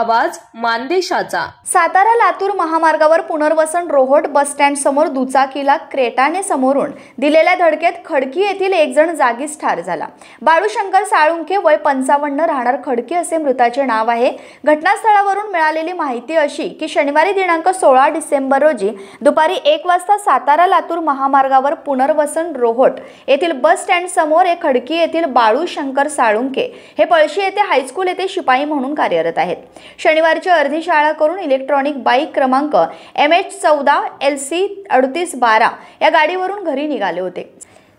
आवाज मानदेशाचा। सातारा लातूर महामार्गावर पुनर्वसन रोहोट बस स्टँड समोर दुचाकीला क्रेटाने समोरून दिलेल्या धडकेत खडकी येथील एक जण जागीच ठार झाला। बाळूशंकर साळुंखे वय 55 राहणार खडकी असे मृताचे नाव आहे। घटनास्थळावरून मिळालेली माहिती अशी की शनिवारी दिनांक 16 डिसेंबर रोजी दुपारी 1 वाजता सातारा लातूर महामार्गावर पुनर्वसन रोहोट येथील बस स्टँड समोर एक खडकी येथील बाळूशंकर साळुंखे हे पळशी येथे हायस्कूल येथे शिपाई म्हणून कार्यरत आहेत। शनिवारची अर्धी शाळा करून इलेक्ट्रॉनिक बाईक क्रमांक MH14 LC 3812 या गाडीवरून घरी निघाले होते।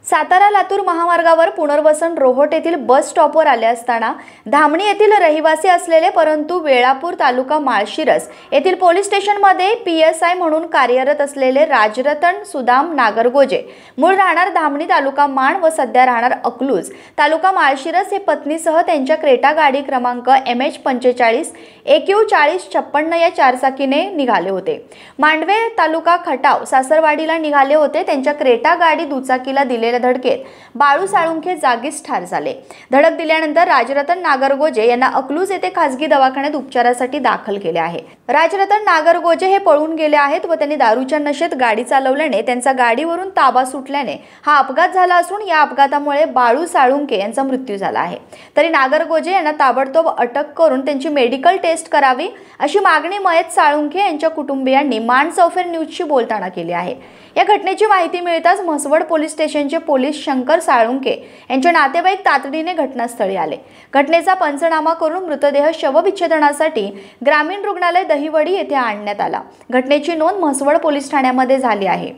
सातारा लातूर महामार्गावर पुनर्वसन रोहोट येथील बस स्टॉपवर आले असताना धामणी येथील रहिवासी असलेले परंतु वेळापूर तालुका माळशिरस येथील पोलीस स्टेशनमध्ये PSI म्हणून कार्यरत असलेले राजरतन सुदाम नागरगोजे मूळ राहणार धामणी तालुका माण व सध्या राहणार अकलूज तालुका माळशिरस हे पत्नीसह त्यांच्या क्रेटा गाडी क्रमांक MH45 EQ 4056 या चारचाकीने निघाले होते। मांडवे तालुका खटाव सासरवाडीला निघाले होते। त्यांच्या क्रेटा गाडी दुचाकीला दिलेल्या धडकेत बाळू साळुंखे जागीच ठार झाले। धडक दिल्यानंतर राजरतन नागरगोजे यांना अकलूज येथे खासगी दवाखान्यात उपचारासाठी दाखल केले आहे। राजरतन नागरगोजे हे पळून गेले आहेत व त्यांनी दारूच्या नशेत गाडी चालवल्याने त्यांचा गाडीवरून ताबा सुटल्याने हा अपघात झाला असून या अपघातामुळे बाळू साळुंखे यांचा मृत्यू झाला आहे। तरी नागरगोजे यांना ताबडतोब अटक करून त्यांची मेडिकल टेस्ट करावी अशी मागणी मयत साळुंखे यांच्या कुटुंबियांनी मानचौफेर न्यूजशी बोलताना केली आहे। या घटनेची माहिती मिळताच म्हसवड पोलीस स्टेशनचे पोलीस शंकर साळुंखे यांचे नातेवाईक तातडीने घटनास्थळी आले। घटनेचा पंचनामा करून मृतदेह शवविच्छेदनासाठी ग्रामीण रुग्णालय दहिवडी येथे आणण्यात आला। घटनेची नोंद म्हसवड पोलीस ठाण्यामध्ये झाली आहे।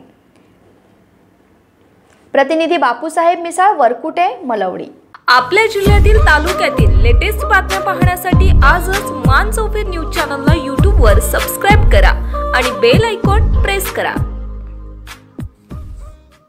प्रतिनिधी बापूसाहेब मिसाळ, वरकुटे, मलवडी। आपल्या जिल्ह्यातील तालुक्यातील लेटेस्ट बातम्या पाहण्यासाठी आजच मानचौफेर न्यूज चॅनलला YouTube वर सबस्क्राइब करा आणि बेल आयकॉन प्रेस करा।